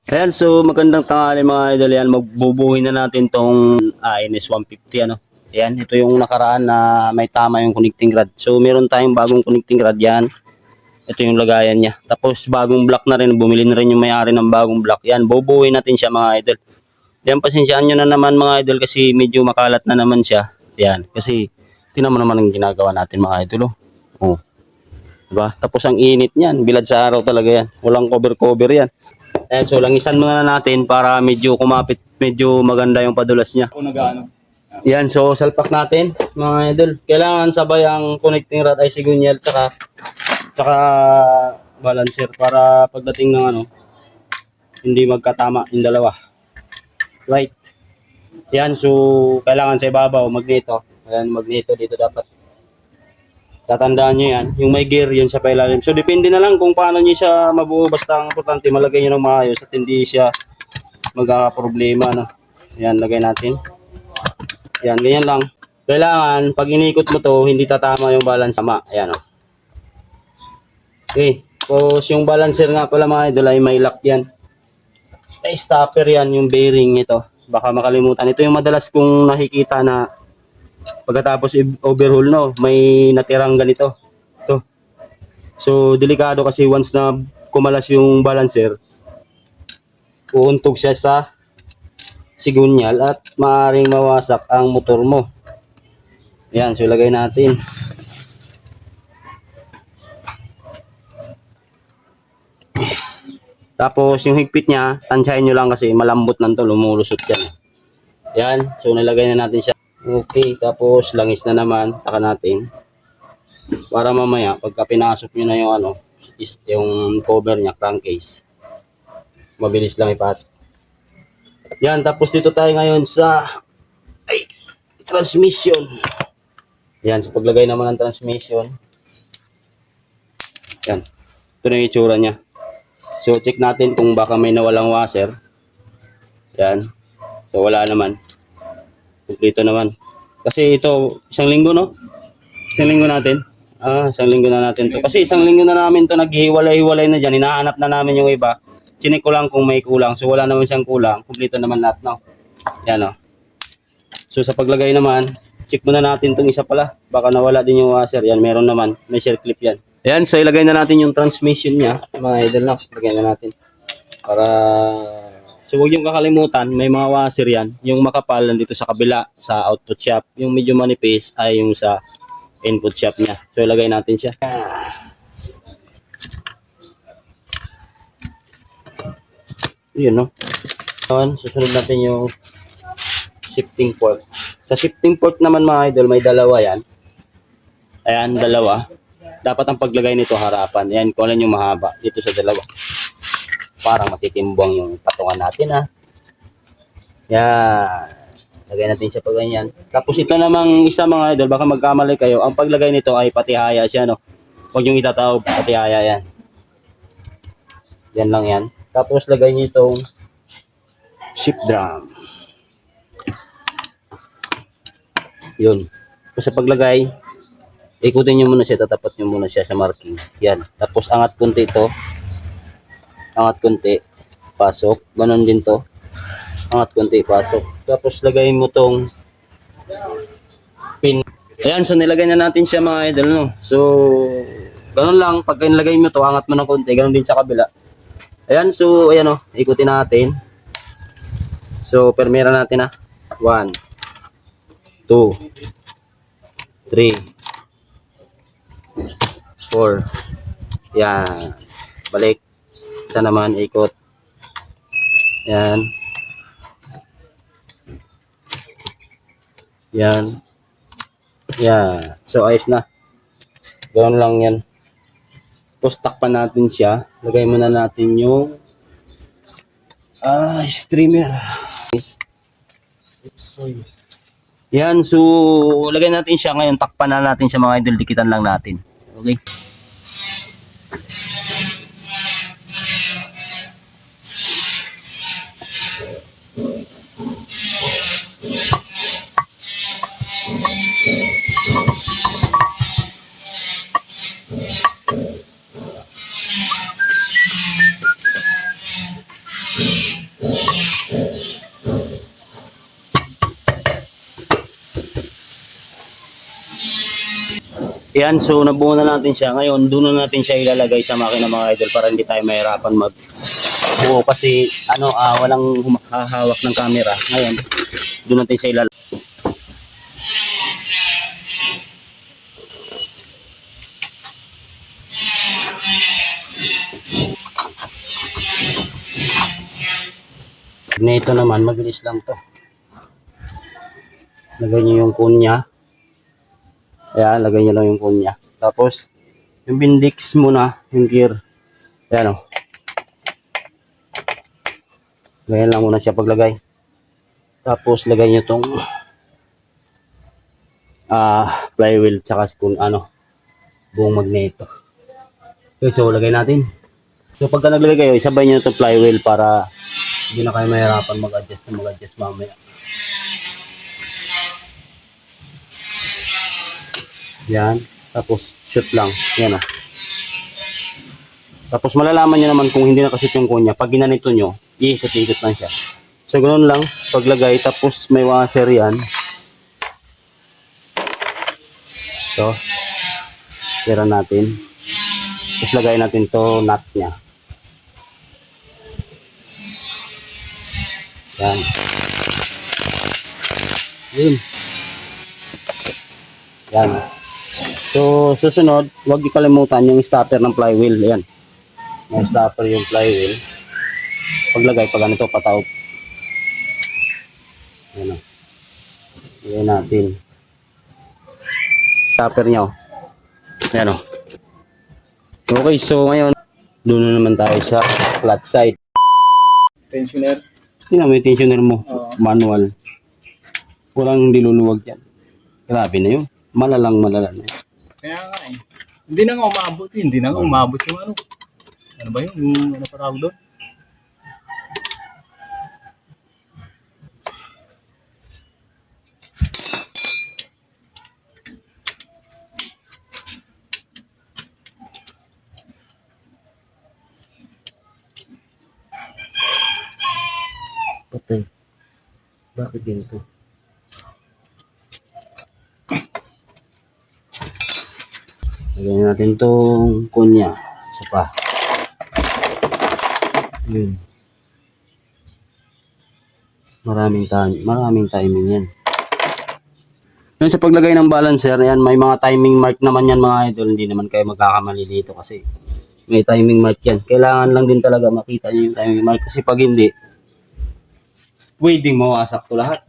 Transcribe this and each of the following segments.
Ayan, so magandang tanghali mga idol. Yan, magbubuhin na natin tong NS 150 ano. Ayan, ito yung nakaraan na may tama yung connecting rod. So meron tayong bagong connecting rod yan. Ito yung lagayan niya. Tapos bagong block na rin, bumili na rin yung may-ari ng bagong block. Yan, bubuhin natin siya mga idol. Yan, pasensyaan nyo na naman mga idol kasi medyo makalat na naman siya. Yan, kasi tingnan mo naman ang ginagawa natin mga idol. Oh. Diba? Tapos ang init niyan, bilad sa araw talaga yan. Walang cover-cover yan. Ayan, so langisan muna natin para medyo kumapit, medyo maganda yung padulas niya. Kung nag-ano. Yan, so salpak natin mga idol. Kailangan sabay ang connecting rod ay sigunyal tsaka balancer para pagdating ng ano, hindi magkatama yung dalawa. Right. Yan, so kailangan sa ibabaw magneto. Ayan, magneto dito dapat. Tatandaan nyo yan. Yung may gear, yun sa pailalim. So, depende na lang kung paano nyo siya mabuo. Basta ang importante, malagay nyo ng maayos at hindi siya magkakaproblema. No? Yan, lagay natin. Yan, ganyan lang. Kailangan, pag inikot mo to, hindi tatama yung balance sama. Ayan, o. Okay. Tapos, yung balancer nga pala mga idol ay may lock yan. May stopper yan, yung bearing ito. Baka makalimutan. Ito yung madalas kong nakikita na pagkatapos overhaul no, may natirang ganito. Ito. So delikado kasi once na kumalas yung balancer, uuntog siya sa sigunyal at maaaring mawasak ang motor mo. Yan, so ilagay natin. Tapos yung higpit niya, tansyahin nyo lang kasi malambot lang to, lumulusot yan. Yan, so nilagay na natin siya. Okay, tapos langis na naman, taka natin. Para mamaya, pagka pinasok nyo na yung ano, yung cover niya, crankcase, mabilis lang ipasok. Yan, tapos dito tayo ngayon sa transmission. Yan, sa paglagay naman ng transmission. Yan, ito na yung itsura niya. So, check natin kung baka may nawalang washer. Yan, so wala naman. Kumplito naman. Kasi ito, isang linggo, no? Isang linggo natin. Isang linggo na natin to. Kasi isang linggo na namin to naghihiwalay-hiwalay na dyan. Hinahanap na namin yung iba. Chinik ko lang kung may kulang. So, wala naman siyang kulang. Kumplito naman lahat, no? Yan, no? So, sa paglagay naman, check muna natin itong isa pala. Baka nawala din yung washer. Yan, meron naman. May share clip yan. Yan, so ilagay na natin yung transmission niya. Mga idol, no? Ilagay na natin. Para... So, huwag yung kakalimutan, may mga washer yan. Yung makapal nandito sa kabila, sa output shop. Yung medyo manipis ay yung sa input shop niya. So, ilagay natin siya. Yun, no? Susunod natin yung shifting port. Sa shifting port naman mga idol, may dalawa yan. Ayan, dalawa. Dapat ang paglagay nito harapan. Ayan, kung alin yung mahaba. Dito sa dalawa. Parang matitimbang yung patungan natin, ha. Yan. Lagay natin siya pa ganyan. Tapos ito namang isa mga idol, baka magkamali kayo. Ang paglagay nito ay patihaya siya, no. Huwag yung itatawag, patihaya yan. Yan lang yan. Tapos lagay niyo itong shift drum. Yun. Tapos sa paglagay, ikutin niyo muna siya, tatapat niyo muna siya sa marking. Yan. Tapos angat kunti ito. Angat kunti, pasok. Ganon din to. Angat kunti, pasok. Tapos lagay mo tong pin. Ayan, so nilagay na natin siya mga idol, no. So, ganon lang. Pagka nilagay mo to, angat mo ng konti. Ganon din sa kabila. Ayan, so, ayan o. Ikutin natin. So, permira natin ha. 1, 2, 3, 4. Yan. Balik. Isa naman, ikot. Yan. Yan. Yan. So, ayos na. Ganoon lang yan. Tapos, takpan natin siya. Lagay muna natin yung streamer. Yan. So, lagay natin siya ngayon. Takpan na natin siya mga idol. Dikitan lang natin. Okay. Yan, so nabuo na natin siya. Ngayon, doon na natin siya ilalagay sa makina mga idol para hindi tayo mahirapan buo kasi walang hahawak ng camera. Ngayon, doon natin siya ilalagay. Nito naman, mabilis lang to. Lagay nyo yung kunya. Ayan, lagay nyo lang yung kunya. Tapos, yung bindix muna, yung gear. Ayan o. Ganyan lang muna siya paglagay. Tapos, lagay nyo tong flywheel tsaka buong magneto. Okay, so lagay natin. So, pagka naglagay kayo, isabay nyo itong flywheel para hindi na kayo mahirapan mag-adjust mamaya. Yan. Tapos, shoot lang. Yan o. Tapos, malalaman nyo naman kung hindi nakashoot yung kunya. Pag ginanito nyo, iikot-ikot lang siya. So, ganoon lang. Paglagay, tapos may washer yan. So, tira natin. Tapos, lagay natin to nut nya. Yan. Yun. Yan. So, susunod, huwag ikalimutan yung stopper ng flywheel. Ayan. May stopper yung flywheel. Paglagay, pag ganito, pataw. Ayan o. Ayan natin. Stopper niya o. Ayan o. Okay, so ngayon, doon na naman tayo sa flat side. Tensioner. Tingnan mo yung tensioner mo. Manual. Walang diluluwag yan. Grabe na yun. Malala na yun. Kaya nga eh. Hindi na nga umabot eh. Hindi na nga umabot yung ano. Ano ba yun? Yung ano parang doon? Patay. Bakit ganito? Lagyan natin tong kunya. Isa pa. Yun. Maraming timing yan. Yun sa paglagay ng balancer, yan, may mga timing mark naman yan mga idol. Hindi naman kayo magkakamali dito kasi may timing mark yan. Kailangan lang din talaga makita nyo yung timing mark kasi pag hindi, pwedeng mawasak to lahat.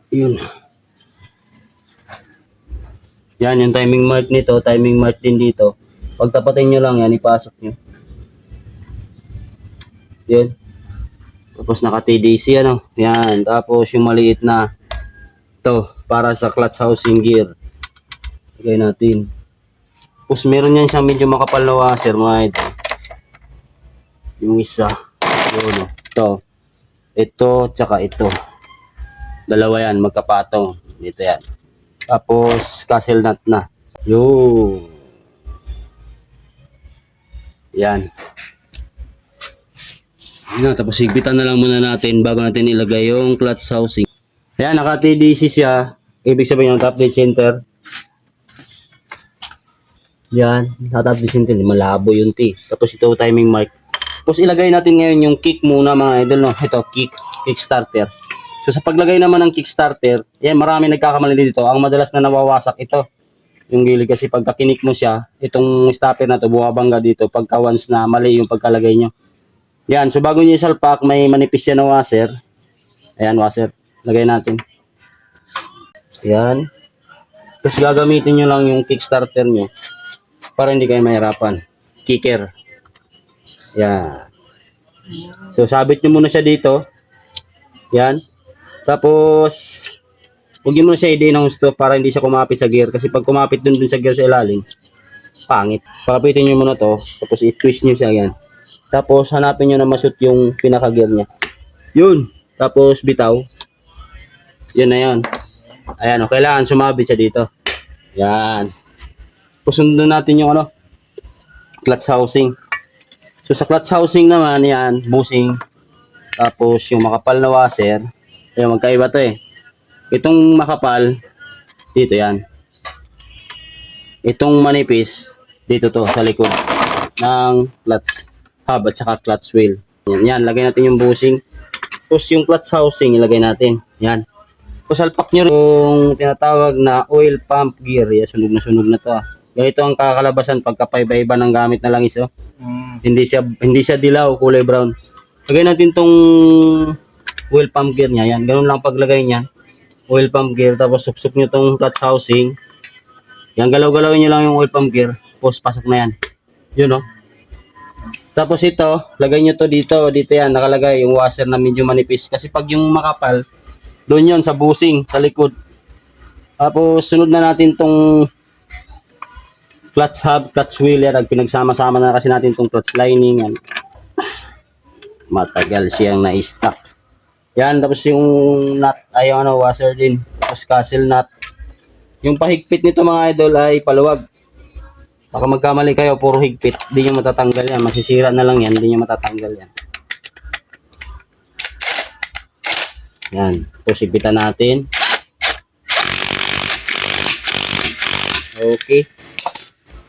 Yun. Yan yung timing mark nito, timing mark din dito. Pag tapatin nyo lang yan, ipasok nyo. Yun. Tapos naka TDC ano. Yan. Tapos yung maliit na to para sa clutch housing gear. Lagay natin. Tapos meron yan siyang medyo makapal na washer mga ito. Yung isa. Yun. Ito. Ito tsaka ito. Dalawa yan magkapatong. Dito yan. Tapos castle nut na. Yun. Yan. Yan. Tapos higpitan na lang muna natin bago natin ilagay yung clutch housing. Yan. Naka TDC siya. Ibig sabihin yung top dead center. Yan. Naka top dead center. Malabo yung T. Tapos ito timing mark. Tapos ilagay natin ngayon yung kick muna mga idol. No? Ito kick starter. So sa paglagay naman ng kickstarter, yan marami nagkakamali dito. Ang madalas na nawawasak ito. Yung gilid kasi pagka kinik mo siya, itong stopper na to buwabangga dito pagka once na mali yung pagkalagay nyo. Yan, so bago nyo isalpak, may manipis yan na washer. Ayan, washer. Lagay natin. Yan. Tapos gagamitin nyo lang yung kickstarter nyo para hindi kayo mahirapan. Kicker. Yan. So sabit nyo muna siya dito. Yan. Tapos, huwag nyo muna siya i-day ng gusto para hindi siya kumapit sa gear. Kasi pag kumapit dun sa gear sa ilalim, pangit. Papitin nyo muna to. Tapos i-twist nyo siya yan. Tapos hanapin nyo na mashoot yung pinaka-gear niya. Yun. Tapos bitaw. Yun na yun. Ayan o. Kailangan sumabit siya dito. Yan. Tapos sundan natin yung clutch housing. So sa clutch housing naman, yan, bushing. Tapos yung makapal na washer, ayun, magkaiba to eh. Itong makapal, dito yan. Itong manipis, dito to, sa likod ng clutch hub at saka clutch wheel. Yan, lagay natin yung bushing. Tapos yung clutch housing, ilagay natin. Yan. Tapos salpak nyo yung tinatawag na oil pump gear. Yan, sunog na to ah. Ganito ang kakalabasan pagka paiba-iba ng gamit na langis oh. Hindi siya dilaw, kulay brown. Lagay natin tong oil pump gear niya. Yan, ganun lang paglagay niyan. Oil pump gear, tapos suksok nyo tong clutch housing. Yan, galaw-galawin nyo lang yung oil pump gear. Tapos pasok na yan. Yun oh. Tapos ito, lagay nyo to dito yan, nakalagay yung washer na medyo manipis. Kasi pag yung makapal, doon yon sa bushing, sa likod. Tapos sunod na natin tong clutch hub, clutch wheel, yan, pinagsama-sama na kasi natin tong clutch lining. Yan. Matagal siyang na-stock. Yan, tapos yung nut, ay yung ano, washer din. Tapos castle nut. Yung pahigpit nito mga idol ay paluwag. Baka magkamali kayo, puro higpit, hindi nyo matatanggal yan. Masisira na lang yan, hindi nyo matatanggal yan. Yan, tapos higpitan natin. Okay.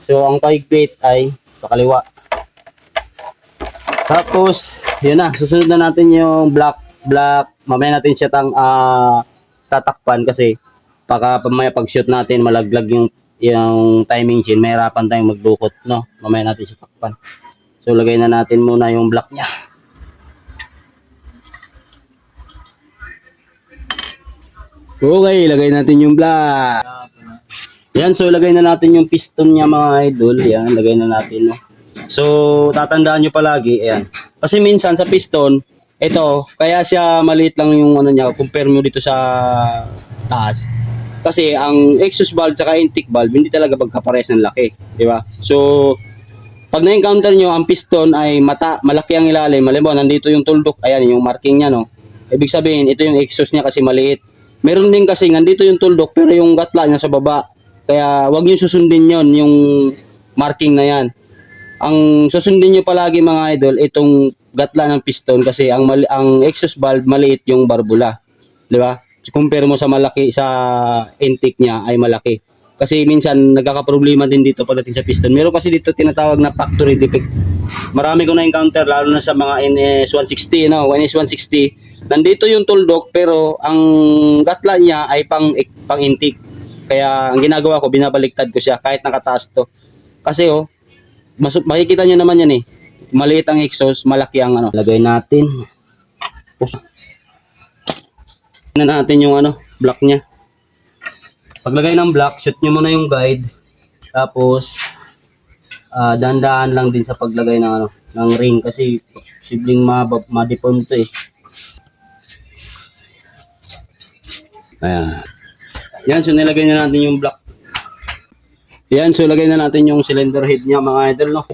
So, ang pahigpit ay pakaliwa. Tapos, yun na, susunod na natin yung black. Mamaya natin siya tatakpan kasi baka pamaya pag-shoot natin malaglag yung timing chain, mahirapan tayong magdukot, no? Mamaya natin siya takpan. So, lagay na natin muna yung block niya. Okay, lagay natin yung block. Yan, so lagay na natin yung piston niya mga idol. Yan, lagay na natin, no? So, tatandaan nyo palagi, ayan. Kasi minsan sa piston, ito, kaya siya maliit lang yung ano niya, compare mo dito sa taas. Kasi ang exhaust valve saka intake valve hindi talaga magkapares ng laki, di ba? So pag na-encounter nyo ang piston ay malaki ang ilalim, malimbawa nandito yung tuldok, ayan yung marking niya, no. Ibig sabihin ito yung exhaust niya kasi maliit. Meron din kasi nandito yung tuldok pero yung gatla niya sa baba. Kaya wag niyo susundin yon yung marking na yan. Ang susundin niyo palagi mga idol itong gatla ng piston kasi ang exhaust valve maliit yung barbula, di ba? Compare mo sa malaki sa intake niya ay malaki. Kasi minsan nagkakaproblema din dito pagdating sa piston. Meron kasi dito tinatawag na factory defect. Marami ko na encounter lalo na sa mga NS160, no, NS160. Nandito yung tuldok pero ang gatla niya ay pang intake. Kaya ang ginagawa ko binabaliktad ko siya kahit nakataas to. Kasi makikita niyo naman yan eh. Maliit ang exhaust, malaki ang ano. Lagay natin. Na natin yung block niya. Paglagay ng block, shoot nyo muna yung guide. Tapos dahan-dahan lang din sa paglagay ng ng ring kasi posibleng ma-deform to eh. Ayan. Yan, so nilagay na natin yung block. Yan, so lagay na natin yung cylinder head niya mga idol, no.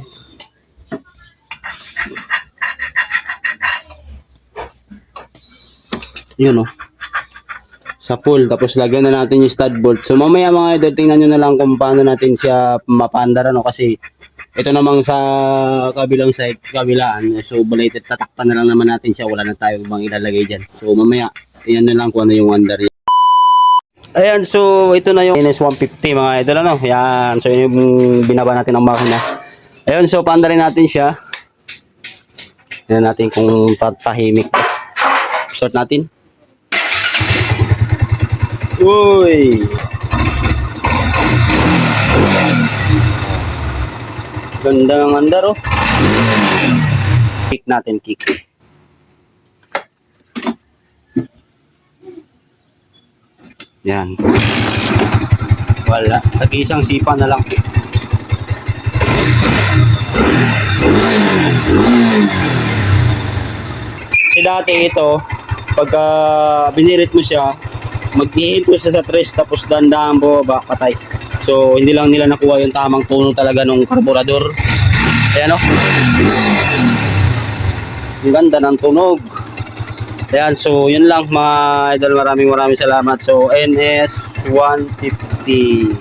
Yun, no. Sa full, tapos lagyan na natin yung stud bolt. So mamaya mga idol, tingnan nyo na lang kung paano natin siya mapandar, ano, kasi ito namang sa kabilang side, kabilaan, so belated, tatakpan na lang naman natin siya, wala na tayong bang ilalagay dyan. So mamaya, tingnan nyo lang kung ano yung under niya. Ayan, so ito na yung NS150 mga idol, ano, yan, so yun yung binaba natin ang makina. Ayun, so paandarin natin siya. Tingnan natin kung tahimik. Start natin. Uy! Ganda ng andar, oh. Kick natin, kick. Yan. Wala. Tag-isang sipa na lang. Kasi dati ito, pagka binirit mo siya, mag-ihinto siya sa tres tapos dandahan baba, patay. So hindi lang nila nakuha yung tamang tono talaga ng karburador. Ayan, oh. Ang ganda ng tunog. Ayan, so yun lang mga idol, maraming salamat. So NS150.